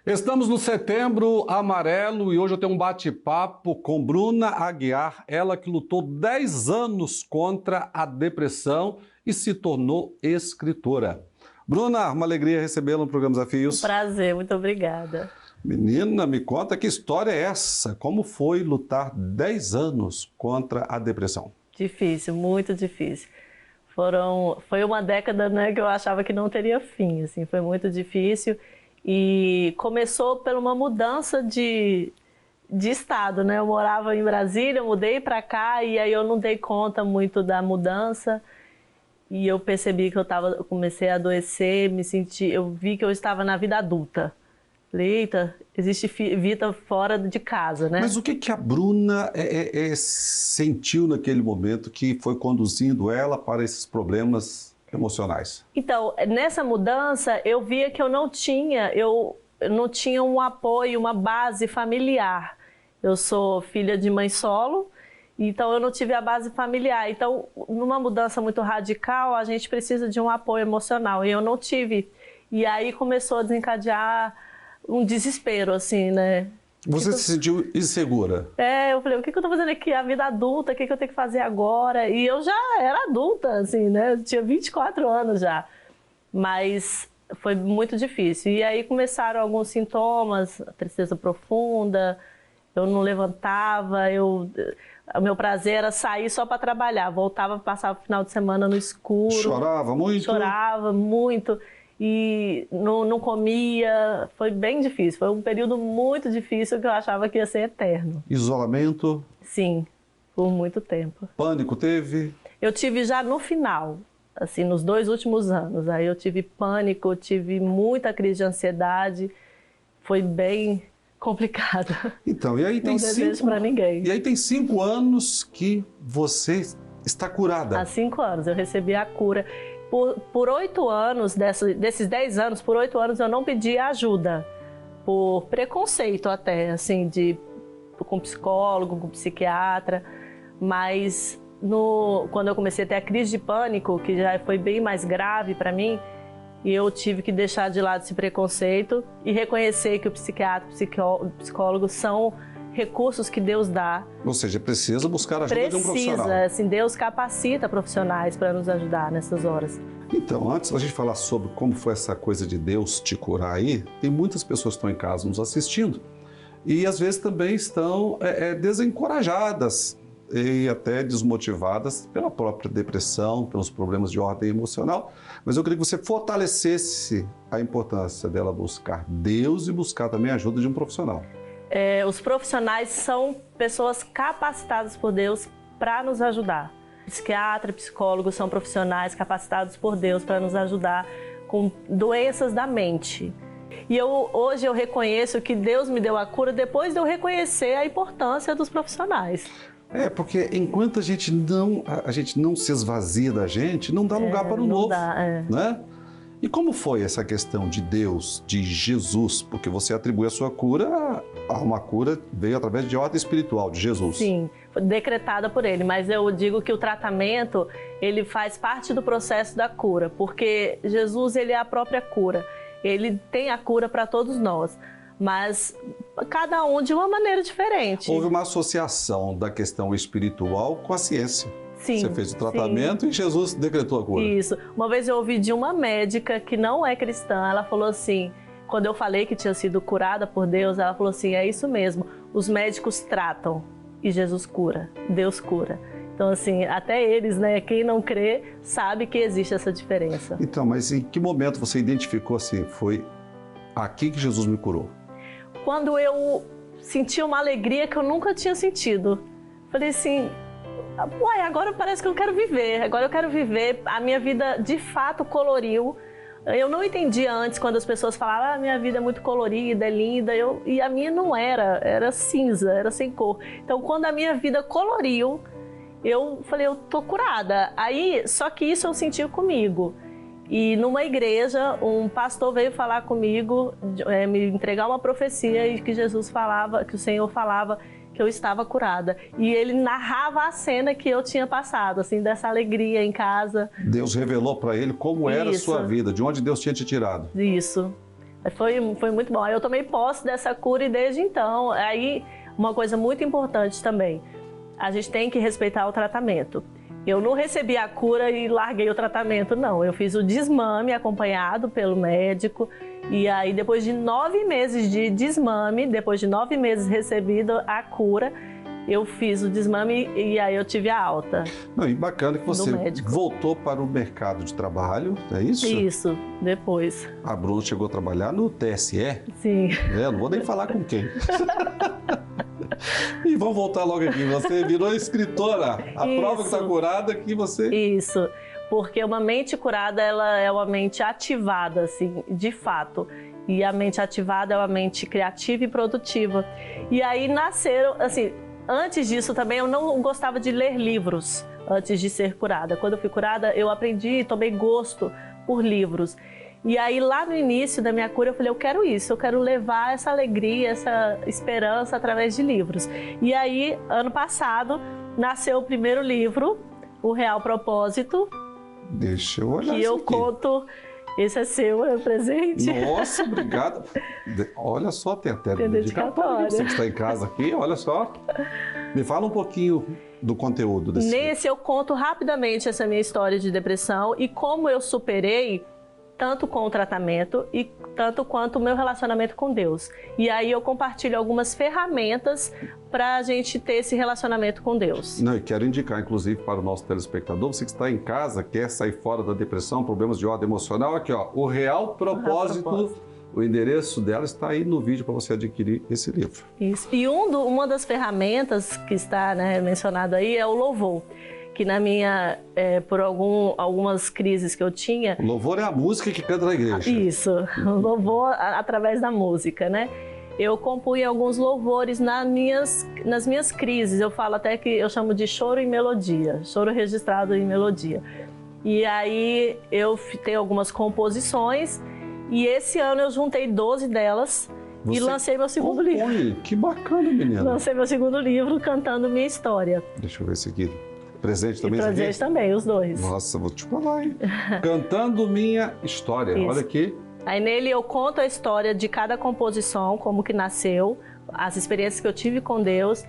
Estamos no Setembro Amarelo e hoje eu tenho um bate-papo com Bruna Aguiar, ela que lutou 10 anos contra a depressão e se tornou escritora. Bruna, uma alegria recebê-la no programa Desafios. Um prazer, muito obrigada. Menina, me conta que história é essa? Como foi lutar 10 anos contra a depressão? Difícil, muito difícil. Foi uma década, né, que eu achava que não teria fim, assim, foi muito difícil. E começou por uma mudança de estado, né? Eu morava em Brasília, eu mudei para cá e aí eu não dei conta muito da mudança. E eu percebi que eu comecei a adoecer, eu vi que eu estava na vida adulta. Falei, eita, existe vida fora de casa, né? Mas o que a Bruna sentiu naquele momento que foi conduzindo ela para esses problemas emocionais? Então, nessa mudança, eu via que eu não tinha um apoio, uma base familiar. Eu sou filha de mãe solo, então eu não tive a base familiar. Então, numa mudança muito radical, a gente precisa de um apoio emocional, e eu não tive. E aí começou a desencadear um desespero, assim, né? Você se sentiu insegura? Eu falei, o que eu tô fazendo aqui? A vida adulta, o que eu tenho que fazer agora? E eu já era adulta, assim, né? Eu tinha 24 anos já. Mas foi muito difícil. E aí começaram alguns sintomas, a tristeza profunda, eu não levantava, o meu prazer era sair só para trabalhar. Voltava, passava o final de semana no escuro. Chorava muito? Chorava muito. E não comia, foi bem difícil, foi um período muito difícil que eu achava que ia ser eterno. Isolamento? Sim, por muito tempo. Pânico teve? Eu tive já no final, assim, nos 2 últimos anos, aí eu tive pânico, tive muita crise de ansiedade, foi bem complicado. Então, e aí tem não desejo para ninguém. E aí tem 5 anos que você está curada. Há 5 anos, eu recebi a cura. Por 8 anos, desses 10 anos, por 8 anos eu não pedi ajuda, por preconceito até, assim, com psicólogo, com psiquiatra, mas quando eu comecei a ter a crise de pânico, que já foi bem mais grave para mim, e eu tive que deixar de lado esse preconceito e reconhecer que o psiquiatra, o psicólogo são recursos que Deus dá. Ou seja, precisa buscar a ajuda de um profissional. Precisa, assim, Deus capacita profissionais para nos ajudar nessas horas. Então, antes da gente falar sobre como foi essa coisa de Deus te curar aí, tem muitas pessoas que estão em casa nos assistindo e às vezes também estão desencorajadas e até desmotivadas pela própria depressão, pelos problemas de ordem emocional. Mas eu queria que você fortalecesse a importância dela buscar Deus e buscar também a ajuda de um profissional. Os profissionais são pessoas capacitadas por Deus para nos ajudar. Psiquiatra, psicólogos são profissionais capacitados por Deus para nos ajudar com doenças da mente. E hoje eu reconheço que Deus me deu a cura depois de eu reconhecer a importância dos profissionais. Porque enquanto a gente não se esvazia da gente, não dá lugar para o novo, né? E como foi essa questão de Deus, de Jesus? Porque você atribui a sua cura a uma cura veio através de ordem espiritual, de Jesus. Sim, foi decretada por ele, mas eu digo que o tratamento, ele faz parte do processo da cura, porque Jesus, ele é a própria cura. Ele tem a cura para todos nós, mas cada um de uma maneira diferente. Houve uma associação da questão espiritual com a ciência. Sim, você fez o tratamento e Jesus decretou a cura. Isso. Uma vez eu ouvi de uma médica que não é cristã, ela falou assim, quando eu falei que tinha sido curada por Deus, ela falou assim, é isso mesmo, os médicos tratam e Jesus cura, Deus cura. Então, assim, até eles, né, quem não crê, sabe que existe essa diferença. Então, mas em que momento você identificou assim, foi aqui que Jesus me curou? Quando eu senti uma alegria que eu nunca tinha sentido. Falei assim, uai, agora parece que eu quero viver, agora eu quero viver, a minha vida de fato coloriu. Eu não entendia antes quando as pessoas falavam, minha vida é muito colorida, é linda, e a minha não era cinza, era sem cor. Então quando a minha vida coloriu, eu falei, eu tô curada. Aí, só que isso eu senti comigo. E numa igreja, um pastor veio falar comigo, me entregar uma profecia e que Jesus falava, que o Senhor falava que eu estava curada. E ele narrava a cena que eu tinha passado, assim, dessa alegria em casa. Deus revelou para ele como era a sua vida, de onde Deus tinha te tirado. Isso. Foi muito bom. Aí eu tomei posse dessa cura e desde então, aí uma coisa muito importante também, a gente tem que respeitar o tratamento. Eu não recebi a cura e larguei o tratamento, não. Eu fiz o desmame acompanhado pelo médico e aí depois de 9 meses de desmame, depois de 9 meses recebido a cura, eu fiz o desmame e aí eu tive a alta. Não, e bacana que você voltou para o mercado de trabalho, é isso? Isso, depois. A Bruna chegou a trabalhar no TSE? Sim. Não vou nem falar com quem. E vamos voltar logo aqui. Você virou escritora. A prova que está curada que você... Isso, porque uma mente curada, ela é uma mente ativada, assim, de fato. E a mente ativada é uma mente criativa e produtiva. E aí nasceram, assim, antes disso também eu não gostava de ler livros antes de ser curada. Quando eu fui curada, eu aprendi e tomei gosto por livros. E aí lá no início da minha cura eu falei, eu quero isso, eu quero levar essa alegria, essa esperança através de livros. E aí, ano passado, nasceu o primeiro livro, O Real Propósito. Deixa eu olhar que eu aqui. Conto, esse é seu, é presente. Nossa, obrigado. Olha só, tem até dedicatória. Você que está em casa aqui, olha só. Me fala um pouquinho do conteúdo desse livro. Nesse eu conto rapidamente essa minha história de depressão e como eu superei tanto com o tratamento e tanto quanto o meu relacionamento com Deus. E aí eu compartilho algumas ferramentas para a gente ter esse relacionamento com Deus. Não, e quero indicar, inclusive, para o nosso telespectador, você que está em casa, quer sair fora da depressão, problemas de ordem emocional, aqui ó, O Real Propósito. O endereço dela está aí no vídeo para você adquirir esse livro. Isso. E uma das ferramentas que está, né, mencionado aí é o louvor. Que na minha, por algumas crises que eu tinha... O louvor é a música que canta na igreja. Isso, o louvor através da música, né? Eu compunha alguns louvores nas minhas crises. Eu falo até que eu chamo de choro em melodia, choro registrado em melodia. E aí eu tenho algumas composições e esse ano eu juntei 12 delas e lancei meu segundo livro. Que bacana, menina. Lancei meu segundo livro cantando minha história. Deixa eu ver esse aqui. Presente também? Presente também, os dois. Nossa, vou te falar, hein? Cantando minha história. Isso. Olha aqui. Aí nele eu conto a história de cada composição, como que nasceu, as experiências que eu tive com Deus.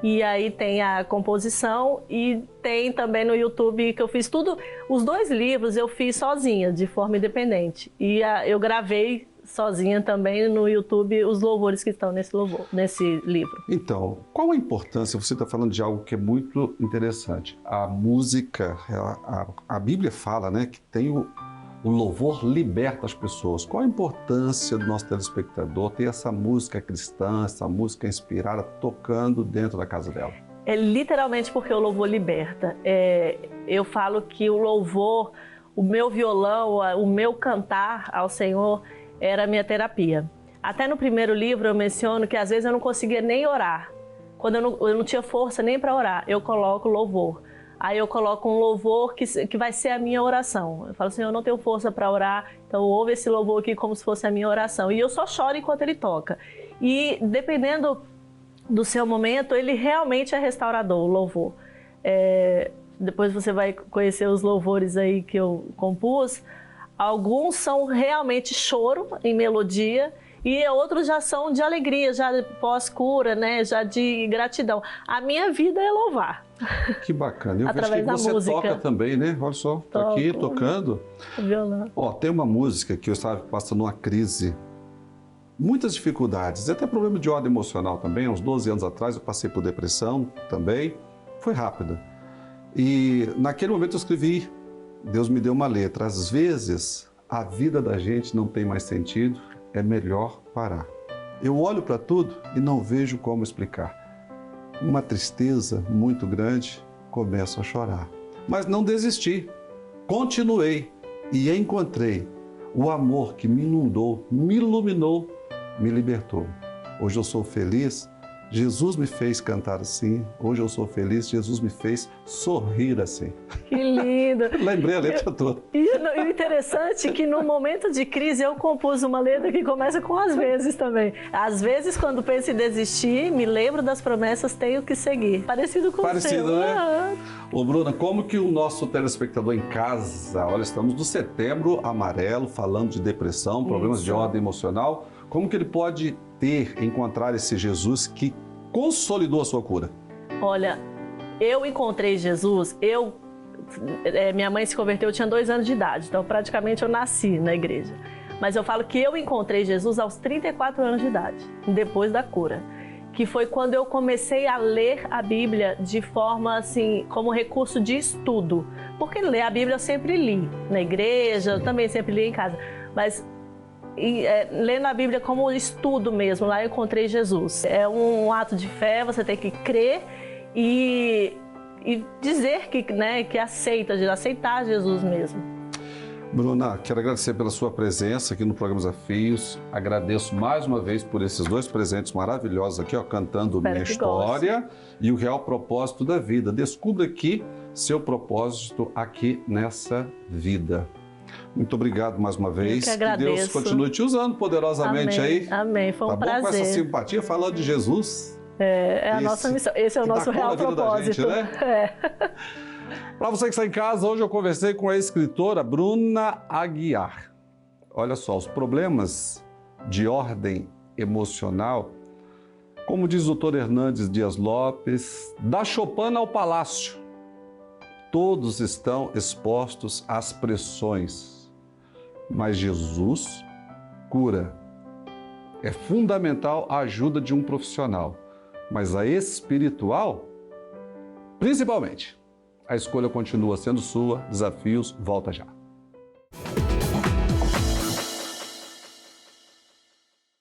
E aí tem a composição e tem também no YouTube que eu fiz tudo. Os 2 livros eu fiz sozinha, de forma independente. E eu gravei sozinha também no YouTube os louvores que estão nesse livro. Então, qual a importância? Você está falando de algo que é muito interessante. A música, a Bíblia fala, né, que tem o louvor liberta as pessoas. Qual a importância do nosso telespectador ter essa música cristã, essa música inspirada tocando dentro da casa dela? É literalmente porque o louvor liberta. Eu falo que o louvor, o meu violão, o meu cantar ao Senhor era a minha terapia. Até no primeiro livro eu menciono que às vezes eu não conseguia nem orar. Quando eu não tinha força nem para orar, eu coloco louvor. Aí eu coloco um louvor que vai ser a minha oração. Eu falo assim, eu não tenho força para orar, então ouve esse louvor aqui como se fosse a minha oração. E eu só choro enquanto ele toca. E dependendo do seu momento, ele realmente é restaurador, o louvor. Depois você vai conhecer os louvores aí que eu compus. Alguns são realmente choro em melodia e outros já são de alegria, já pós-cura, né? Já de gratidão. A minha vida é louvar. Que bacana. Eu vejo que você música. Toca também, né? Olha só, tá aqui tocando. Violão. Ó, tem uma música que eu estava passando uma crise, muitas dificuldades, até problema de ordem emocional também. Há uns 12 anos atrás eu passei por depressão também. Foi rápida. E naquele momento eu escrevi, Deus me deu uma letra. Às vezes, a vida da gente não tem mais sentido, é melhor parar. Eu olho para tudo e não vejo como explicar. Uma tristeza muito grande, começo a chorar. Mas não desisti, continuei e encontrei o amor que me inundou, me iluminou, me libertou. Hoje eu sou feliz Jesus me fez cantar assim, hoje eu sou feliz, Jesus me fez sorrir assim. Que lindo! Lembrei a letra toda. E o interessante é que no momento de crise eu compus uma letra que começa com às vezes também. Às vezes, quando penso em desistir, me lembro das promessas, tenho que seguir. Parecido com o seu. Né? Ô, Bruna, como que o nosso telespectador em casa, olha, estamos no Setembro Amarelo, falando de depressão, problemas de ordem emocional, como que ele pode encontrar esse Jesus que consolidou a sua cura? Olha, eu encontrei Jesus, minha mãe se converteu, eu tinha 2 anos de idade, então praticamente eu nasci na igreja. Mas eu falo que eu encontrei Jesus aos 34 anos de idade, depois da cura. Que foi quando eu comecei a ler a Bíblia de forma assim, como recurso de estudo. Porque ler a Bíblia eu sempre li, na igreja, eu também sempre li em casa. Mas lendo a Bíblia como estudo mesmo, lá eu encontrei Jesus. É um ato de fé, você tem que crer e dizer que aceitar Jesus mesmo. Bruna, quero agradecer pela sua presença aqui no programa Desafios. Agradeço mais uma vez por esses 2 presentes maravilhosos aqui, ó, cantando Minha História e o Real Propósito da Vida. Descubra aqui seu propósito aqui nessa vida. Muito obrigado mais uma vez. Eu que agradeço. Que Deus continue te usando poderosamente. Amém. Aí. Amém, foi um prazer. Com essa simpatia, falando de Jesus. É a nossa missão. Esse é o nosso real propósito. Da gente, né? Para você que está em casa, hoje eu conversei com a escritora Bruna Aguiar. Olha só, os problemas de ordem emocional, como diz o Dr. Hernandes Dias Lopes, da Chopin ao Palácio, todos estão expostos às pressões, mas Jesus cura. É fundamental a ajuda de um profissional, mas a espiritual, principalmente. A escolha continua sendo sua. Desafios, volta já.